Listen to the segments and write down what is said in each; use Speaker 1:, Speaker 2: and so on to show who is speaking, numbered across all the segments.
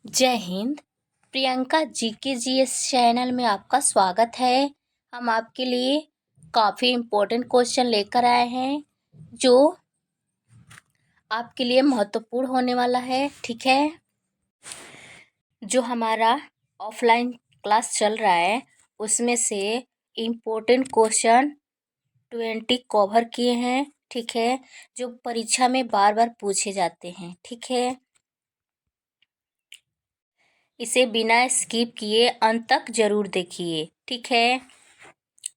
Speaker 1: जय Hind. Priyanka GK channel में आपका स्वागत है। हम आपके लिए काफ़ी इम्पोर्टेंट क्वेश्चन लेकर आए हैं जो आपके लिए महत्वपूर्ण होने वाला है। ठीक है, जो हमारा ऑफलाइन क्लास चल रहा है उसमें से इम्पोर्टेंट क्वेश्चन 20 कवर किए हैं। ठीक है, जो परीक्षा में बार बार पूछे जाते हैं। ठीक है, इसे बिना स्किप किए अंत तक जरूर देखिए। ठीक है,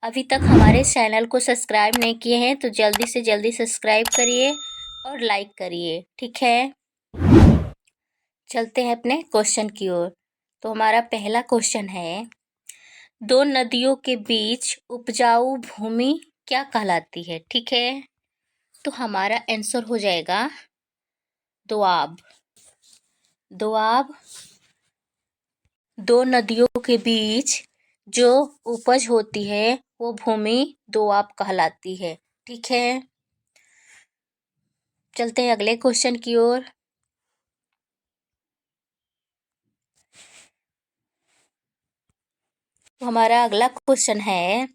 Speaker 1: अभी तक हमारे चैनल को सब्सक्राइब नहीं किए हैं तो जल्दी से जल्दी सब्सक्राइब करिए और लाइक करिए। ठीक है, चलते हैं अपने क्वेश्चन की ओर। तो हमारा पहला क्वेश्चन है, दो नदियों के बीच उपजाऊ भूमि क्या कहलाती है? ठीक है, तो हमारा आंसर हो जाएगा दोआब। दोआब दो नदियों के बीच जो उपज होती है वो भूमि दोआब कहलाती है। ठीक है, चलते हैं अगले क्वेश्चन की ओर। तो हमारा अगला क्वेश्चन है,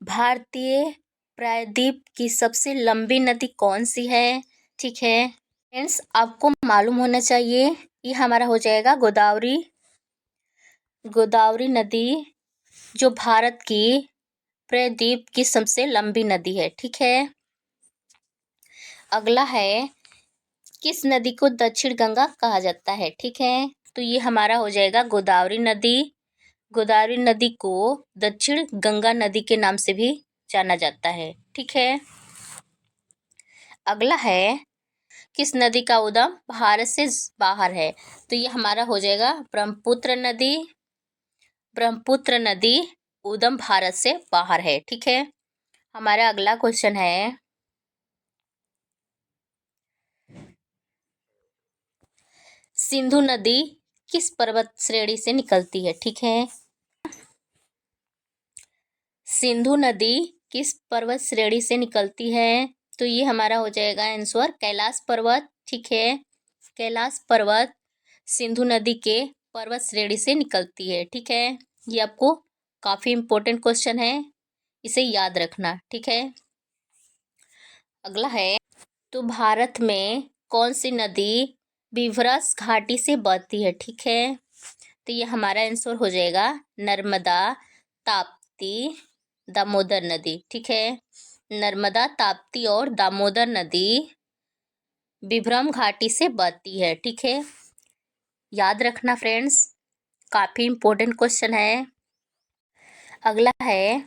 Speaker 1: भारतीय प्रायद्वीप की सबसे लंबी नदी कौन सी है? ठीक है फ्रेंड्स, आपको मालूम होना चाहिए, ये हमारा हो जाएगा गोदावरी। गोदावरी नदी जो भारत की प्रायद्वीप की सबसे लंबी नदी है। ठीक है, अगला है, किस नदी को दक्षिण गंगा कहा जाता है? ठीक है, तो ये हमारा हो जाएगा गोदावरी नदी। गोदावरी नदी को दक्षिण गंगा नदी के नाम से भी जाना जाता है। ठीक है, अगला है, किस नदी का उद्गम भारत से बाहर है? तो ये हमारा हो जाएगा ब्रह्मपुत्र नदी। ब्रह्मपुत्र नदी उद्गम भारत से बाहर है। ठीक है, हमारा अगला क्वेश्चन है, सिंधु नदी किस पर्वत श्रेणी से निकलती है? ठीक है, सिंधु नदी किस पर्वत श्रेणी से निकलती है? तो ये हमारा हो जाएगा आंसर कैलाश पर्वत। ठीक है, कैलाश पर्वत सिंधु नदी के पर्वत श्रेणी से निकलती है। ठीक है, ये आपको काफ़ी इम्पोर्टेंट क्वेश्चन है, इसे याद रखना। ठीक है, अगला है, तो भारत में कौन सी नदी विवरस घाटी से बहती है? ठीक है, तो ये हमारा आंसर हो जाएगा नर्मदा, ताप्ती, दामोदर नदी। ठीक है, नर्मदा, ताप्ती और दामोदर नदी विभ्रम घाटी से बहती है। ठीक है, याद रखना फ्रेंड्स, काफ़ी इम्पोर्टेंट क्वेश्चन है। अगला है,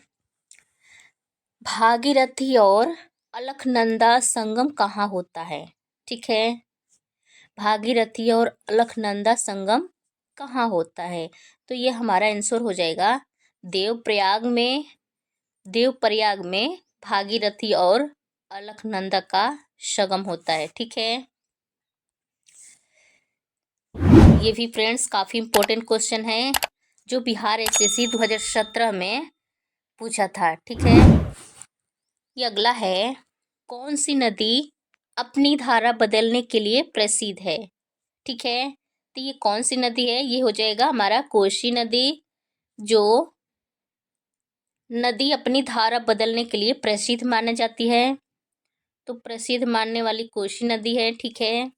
Speaker 1: भागीरथी और अलकनंदा संगम कहाँ होता है? ठीक है, भागीरथी और अलकनंदा संगम कहाँ होता है? तो ये हमारा आंसर हो जाएगा देवप्रयाग में। देवप्रयाग में भागीरथी और अलकनंदा का संगम होता है। ठीक है, ये भी फ्रेंड्स काफ़ी इम्पोर्टेंट क्वेश्चन है जो बिहार एसएससी 2017 में पूछा था। ठीक है, ये अगला है, कौन सी नदी अपनी धारा बदलने के लिए प्रसिद्ध है? ठीक है, तो ये कौन सी नदी है? ये हो जाएगा हमारा कोसी नदी, जो नदी अपनी धारा बदलने के लिए प्रसिद्ध मानी जाती है। तो प्रसिद्ध मानने वाली कोसी नदी है। ठीक है,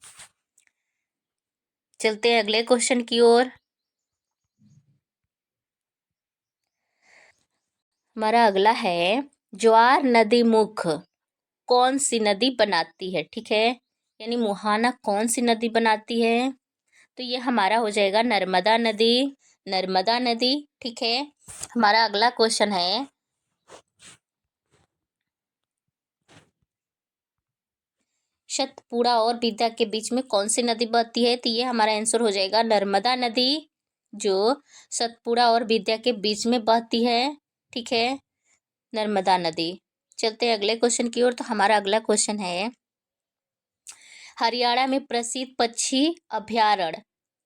Speaker 1: चलते हैं अगले क्वेश्चन की ओर। हमारा अगला है, ज्वार नदी मुख कौन सी नदी बनाती है? ठीक है, यानी मुहाना कौन सी नदी बनाती है? तो ये हमारा हो जाएगा नर्मदा नदी। नर्मदा नदी। ठीक है, हमारा अगला क्वेश्चन है, सतपुड़ा और विद्या के बीच में कौन सी नदी बहती है? तो ये हमारा आंसर हो जाएगा नर्मदा नदी, जो सतपुड़ा और विद्या के बीच में बहती है। ठीक है, नर्मदा नदी। चलते हैं अगले क्वेश्चन की ओर। तो हमारा अगला क्वेश्चन है, हरियाणा में प्रसिद्ध पक्षी अभयारण्य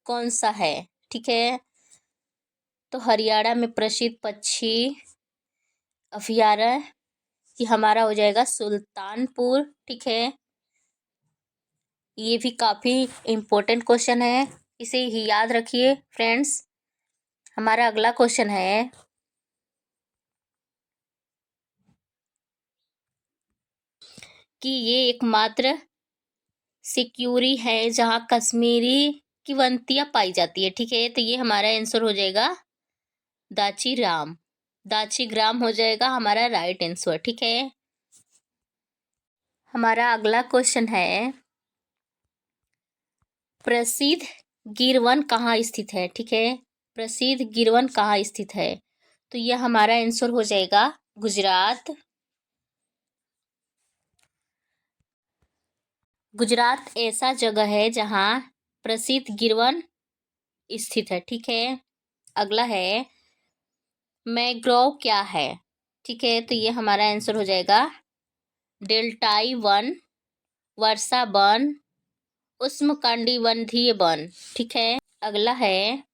Speaker 1: कौन सा है? ठीक है, तो हरियाणा में प्रसिद्ध पक्षी अभयारण्य ये हमारा हो जाएगा सुल्तानपुर। ठीक है, ये भी काफ़ी इम्पोर्टेंट क्वेश्चन है, इसे ही याद रखिए फ्रेंड्स। हमारा अगला क्वेश्चन है कि ये एकमात्र सिक्यूरी है जहां कश्मीरी किवंतियां पाई जाती है। ठीक है, तो ये हमारा आंसर हो जाएगा दाची ग्राम हो जाएगा हमारा राइट आंसर। ठीक है, हमारा अगला क्वेश्चन है प्रसिद्ध गिरवन कहाँ स्थित है। ठीक है, प्रसिद्ध गिरवन कहाँ स्थित है, तो यह हमारा आंसर हो जाएगा गुजरात। गुजरात ऐसा जगह है जहाँ प्रसिद्ध गिरवन स्थित है। ठीक है, अगला है मैंग्रोव क्या है। ठीक है, तो ये हमारा आंसर हो जाएगा डेल्टाई वन, वर्षा वन, उष्णकटिबंधीय वन। ठीक है, अगला है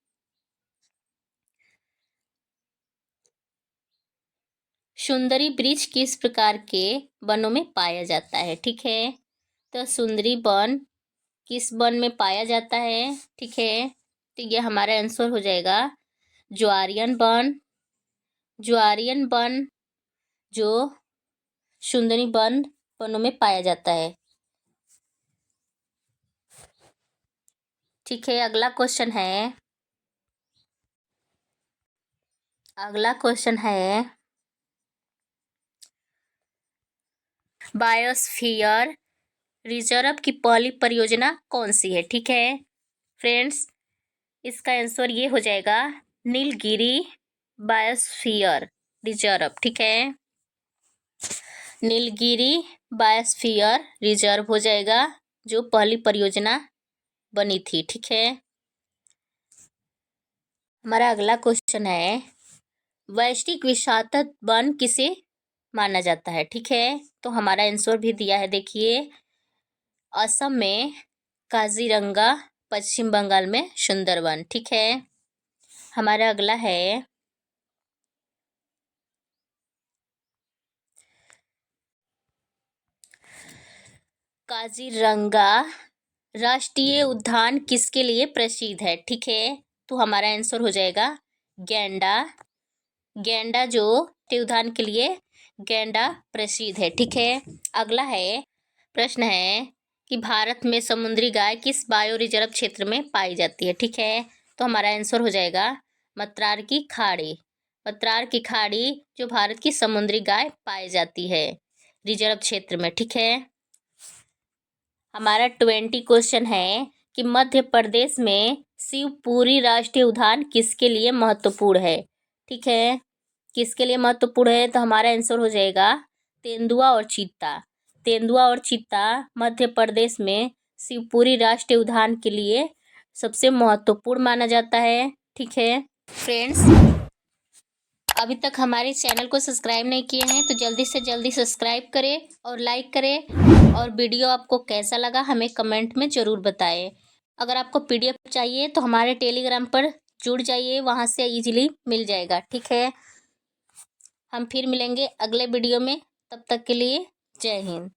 Speaker 1: सुंदरी वृक्ष किस प्रकार के वनों में पाया जाता है। ठीक है, तो सुंदरी वन किस वन में पाया जाता है। ठीक है, तो ये हमारा आंसर हो जाएगा ज्वारियन वन जो सुंदरी वनों में पाया जाता है। ठीक है, अगला क्वेश्चन है बायोस्फीयर रिजर्व की पहली परियोजना कौन सी है। ठीक है फ्रेंड्स, इसका आंसर ये हो जाएगा नीलगिरी बायोस्फीयर रिजर्व। ठीक है, नीलगिरी बायोस्फीयर रिजर्व हो जाएगा जो पहली परियोजना बनी थी। ठीक है, हमारा अगला क्वेश्चन है वैश्विक विषाक्त वन किसे माना जाता है। ठीक है, तो हमारा आंसर भी दिया है, देखिए असम में काजीरंगा, पश्चिम बंगाल में सुंदरवन। ठीक है, हमारा अगला है काजीरंगा राष्ट्रीय उद्यान किसके लिए प्रसिद्ध है। ठीक है, तो हमारा आंसर हो जाएगा गैंडा जो उद्यान के लिए गैंडा प्रसिद्ध है। ठीक है, अगला है प्रश्न है कि भारत में समुद्री गाय किस बायो रिजर्व क्षेत्र में पाई जाती है। ठीक है, तो हमारा आंसर हो जाएगा मत्रार की खाड़ी जो भारत की समुद्री गाय पाई जाती है रिजर्व क्षेत्र में। ठीक है, हमारा 20 क्वेश्चन है कि मध्य प्रदेश में शिवपुरी राष्ट्रीय उद्यान किसके लिए महत्वपूर्ण है। ठीक है, किसके लिए महत्वपूर्ण है, तो हमारा आंसर हो जाएगा तेंदुआ और चीता मध्य प्रदेश में शिवपुरी राष्ट्रीय उद्यान के लिए सबसे महत्वपूर्ण माना जाता है। ठीक है फ्रेंड्स, अभी तक हमारे चैनल को सब्सक्राइब नहीं किए हैं तो जल्दी से जल्दी सब्सक्राइब करें और लाइक करें, और वीडियो आपको कैसा लगा हमें कमेंट में ज़रूर बताएं। अगर आपको पीडीएफ चाहिए तो हमारे टेलीग्राम पर जुड़ जाइए, वहाँ से इजीली मिल जाएगा। ठीक है, हम फिर मिलेंगे अगले वीडियो में, तब तक के लिए जय हिंद।